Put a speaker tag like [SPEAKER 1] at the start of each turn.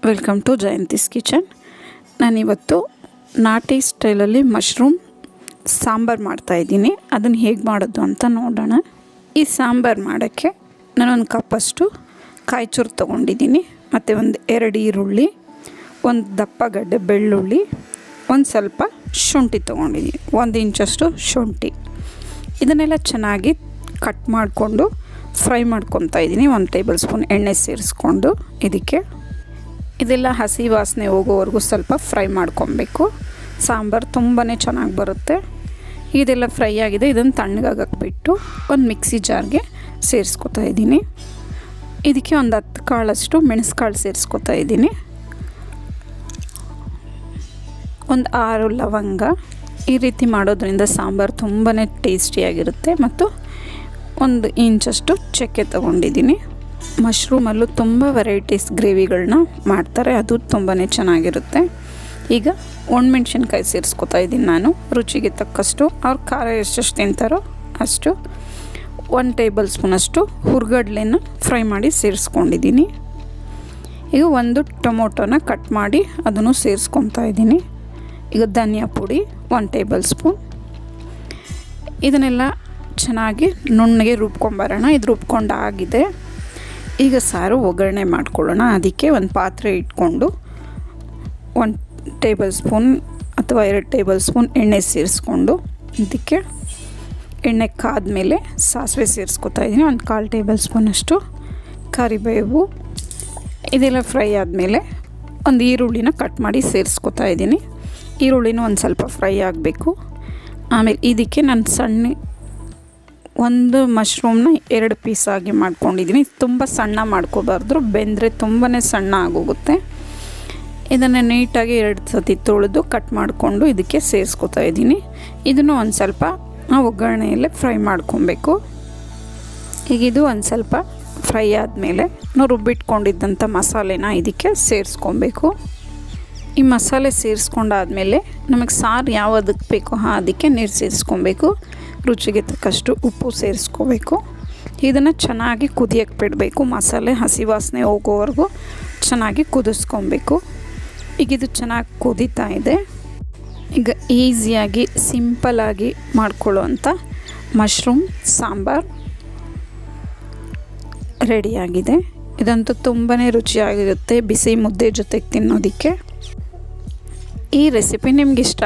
[SPEAKER 1] Welcome to Jayanthi's kitchen. ನಾನಿವತ್ತು ನಾಟಿ ಸ್ಟೈಲಲ್ಲಿ ಮಶ್ರೂಮ್ ಸಾಂಬಾರು ಮಾಡ್ತಾಯಿದ್ದೀನಿ. ಅದನ್ನು ಹೇಗೆ ಮಾಡೋದು ಅಂತ ನೋಡೋಣ. ಈ ಸಾಂಬಾರು ಮಾಡೋಕ್ಕೆ ನಾನೊಂದು ಕಪ್ಪಷ್ಟು ಕಾಯಿಚೂರು ತೊಗೊಂಡಿದ್ದೀನಿ, ಮತ್ತು ಒಂದು 2 ಈರುಳ್ಳಿ, ಒಂದು ದಪ್ಪ ಗಡ್ಡೆ ಬೆಳ್ಳುಳ್ಳಿ, ಒಂದು ಸ್ವಲ್ಪ ಶುಂಠಿ ತೊಗೊಂಡಿದ್ದೀನಿ, 1 ಇಂಚಷ್ಟು ಶುಂಠಿ. ಇದನ್ನೆಲ್ಲ ಚೆನ್ನಾಗಿ ಕಟ್ ಮಾಡಿಕೊಂಡು ಫ್ರೈ ಮಾಡ್ಕೊತಾ ಇದ್ದೀನಿ. 1 ಟೇಬಲ್ ಸ್ಪೂನ್ ಎಣ್ಣೆ ಸೇರಿಸ್ಕೊಂಡು ಇದೆಲ್ಲ ಹಸಿ ವಾಸನೆ ಹೋಗೋವರೆಗೂ ಸ್ವಲ್ಪ ಫ್ರೈ ಮಾಡ್ಕೊಬೇಕು. ಸಾಂಬಾರು ತುಂಬಾ ಚೆನ್ನಾಗಿ ಬರುತ್ತೆ. ಇದೆಲ್ಲ ಫ್ರೈ ಆಗಿದೆ. ಇದನ್ನು ತಣ್ಣಗಾಗಕ್ಕೆ ಬಿಟ್ಟು ಒಂದು ಮಿಕ್ಸಿ ಜಾರ್ಗೆ ಸೇರಿಸ್ಕೊತಾ ಇದ್ದೀನಿ. ಇದಕ್ಕೆ ಒಂದು 10 ಕಾಳಷ್ಟು ಮೆಣಸುಕಾಳು ಸೇರಿಸ್ಕೊತಾ ಇದ್ದೀನಿ, ಒಂದು 6 ಲವಂಗ. ಈ ರೀತಿ ಮಾಡೋದ್ರಿಂದ ಸಾಂಬಾರು ತುಂಬಾ ಟೇಸ್ಟಿಯಾಗಿರುತ್ತೆ. ಮತ್ತು 1 ಇಂಚಷ್ಟು ಚಕ್ಕೆ ತೊಗೊಂಡಿದ್ದೀನಿ. ಮಶ್ರೂಮಲ್ಲೂ ತುಂಬ ವೆರೈಟೀಸ್ ಗ್ರೇವಿಗಳನ್ನ ಮಾಡ್ತಾರೆ, ಅದು ತುಂಬಾ ಚೆನ್ನಾಗಿರುತ್ತೆ. ಈಗ ಒಣಮೆಣ್ಸಿನ್ಕಾಯಿ ಸೇರಿಸ್ಕೊತಾ ಇದ್ದೀನಿ ನಾನು, ರುಚಿಗೆ ತಕ್ಕಷ್ಟು. ಅವ್ರ ಖಾರ ಎಷ್ಟೆಷ್ಟು ತಿಂತಾರೋ ಅಷ್ಟು. 1 ಟೇಬಲ್ ಸ್ಪೂನಷ್ಟು ಹುರ್ಗಡ್ಲೆನ ಫ್ರೈ ಮಾಡಿ ಸೇರಿಸ್ಕೊಂಡಿದ್ದೀನಿ. ಈಗ 1 ಟೊಮೊಟೊನ ಕಟ್ ಮಾಡಿ ಅದನ್ನು ಸೇರಿಸ್ಕೊತಾ ಇದ್ದೀನಿ. ಈಗ ಧನಿಯಾ ಪುಡಿ 1 ಟೇಬಲ್ ಸ್ಪೂನ್. ಇದನ್ನೆಲ್ಲ ಚೆನ್ನಾಗಿ ನುಣ್ಣಗೆ ರುಬ್ಕೊಂಬರೋಣ. ಇದು ರುಬ್ಕೊಂಡಾಗಿದೆ. ಈಗ ಸಾರು ಒಗ್ಗರಣೆ ಮಾಡ್ಕೊಳ್ಳೋಣ. ಅದಕ್ಕೆ ಒಂದು ಪಾತ್ರೆ ಇಟ್ಕೊಂಡು 1 ಟೇಬಲ್ ಸ್ಪೂನ್ ಅಥವಾ 2 ಟೇಬಲ್ ಸ್ಪೂನ್ ಎಣ್ಣೆ ಸೇರಿಸ್ಕೊಂಡು, ಇದಕ್ಕೆ ಎಣ್ಣೆ ಕಾದ್ಮೇಲೆ ಸಾಸಿವೆ ಸೇರಿಸ್ಕೊತಾ ಇದ್ದೀನಿ, ಒಂದು 1/4 ಟೇಬಲ್ ಸ್ಪೂನಷ್ಟು ಕರಿಬೇವು. ಇದೆಲ್ಲ ಫ್ರೈ ಆದಮೇಲೆ ಒಂದು ಈರುಳ್ಳಿನ ಕಟ್ ಮಾಡಿ ಸೇರಿಸ್ಕೊತಾ ಇದ್ದೀನಿ. ಈರುಳ್ಳಿನೂ ಒಂದು ಸ್ವಲ್ಪ ಫ್ರೈ ಆಗಬೇಕು. ಆಮೇಲೆ ಇದಕ್ಕೆ ನಾನು ಒಂದು ಮಶ್ರೂಮ್ನ 2 ಪೀಸಾಗಿ ಮಾಡ್ಕೊಂಡಿದ್ದೀನಿ. ತುಂಬ ಸಣ್ಣ ಮಾಡ್ಕೋಬಾರ್ದು, ಬೆಂದರೆ ತುಂಬಾ ಸಣ್ಣ ಆಗೋಗುತ್ತೆ. ಇದನ್ನು ನೀಟಾಗಿ 2 ಸತಿ ತೊಳೆದು ಕಟ್ ಮಾಡಿಕೊಂಡು ಇದಕ್ಕೆ ಸೇರಿಸ್ಕೊತಾ ಇದ್ದೀನಿ. ಇದನ್ನು ಒಂದು ಸ್ವಲ್ಪ ಒಗ್ಗರಣೆಯಲ್ಲೇ ಫ್ರೈ ಮಾಡ್ಕೊಬೇಕು. ಈಗ ಇದು ಒಂದು ಸ್ವಲ್ಪ ಫ್ರೈ ಆದಮೇಲೆ ನಾವು ರುಬ್ಬಿಟ್ಕೊಂಡಿದ್ದಂಥ ಮಸಾಲೆನ ಇದಕ್ಕೆ ಸೇರಿಸ್ಕೊಬೇಕು. ಈ ಮಸಾಲೆ ಸೇರಿಸ್ಕೊಂಡಾದ್ಮೇಲೆ ನಮಗೆ ಸಾರು ಯಾವುದಕ್ಕೆ ಬೇಕೋ ಅದಕ್ಕೆ ನೀರು ಸೇರಿಸ್ಕೊಬೇಕು. ರುಚಿಗೆ ತಕ್ಕಷ್ಟು ಉಪ್ಪು ಸೇರಿಸ್ಕೋಬೇಕು. ಇದನ್ನು ಚೆನ್ನಾಗಿ ಕುದಿಯಕ್ಕೆ ಬಿಡಬೇಕು. ಮಸಾಲೆ ಹಸಿ ವಾಸನೆ ಹೋಗೋವರೆಗೂ ಚೆನ್ನಾಗಿ ಕುದಿಸ್ಕೊಬೇಕು. ಈಗ ಇದು ಚೆನ್ನಾಗಿ ಕುದೀತಾ ಇದೆ. ಈಗ ಈಸಿಯಾಗಿ ಸಿಂಪಲ್ಲಾಗಿ ಮಾಡ್ಕೊಳ್ಳೋವಂಥ ಮಶ್ರೂಮ್ ಸಾಂಬಾರು ರೆಡಿಯಾಗಿದೆ. ಇದಂತೂ ತುಂಬಾ ರುಚಿಯಾಗಿರುತ್ತೆ ಬಿಸಿ ಮುದ್ದೆ ಜೊತೆಗೆ ತಿನ್ನೋದಕ್ಕೆ. ಈ ರೆಸಿಪಿ ನಿಮ್ಗೆ ಇಷ್ಟ